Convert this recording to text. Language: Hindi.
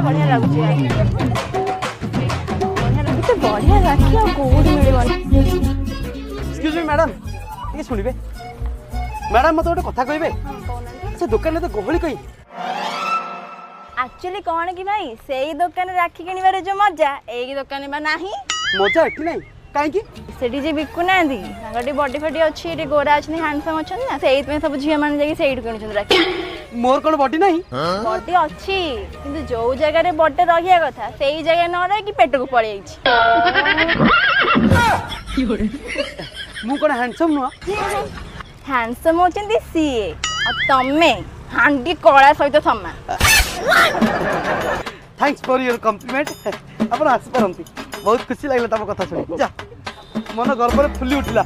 बढ़िया लगुच बढ़िया राखी कौटी मिल एक्सक्यूज मी मैडम ये शुणवे मैडम मत गोटे कथा कहे से दुकान तो गहली कहीं एक्चुअली कौन कि भाई से दुकान राखी किणवार जो मजा एक दुकान में नहीं मजा एटी ना कहीं सेठी जे बिकु ना बॉडी फडी अच्छी गोरा अच्छे हैंडसम अच्छा ना से सब झील मैंने किणुन राखी मोर कौन बॉडी नहीं बॉडी अच्छी किंतु जो जगह बॉडी रहा कथा से जगह न रही पेट को पड़ मु कौन हैंडसम नुआ हैंडसम होचंदी सीए और तमे हांडी कला सहित समान थैंक्स फॉर योर कॉम्प्लीमेंट अपन आसी पारंती बहुत खुशी लागला तम कथा सुनी जा मन गर्व फुली उठिला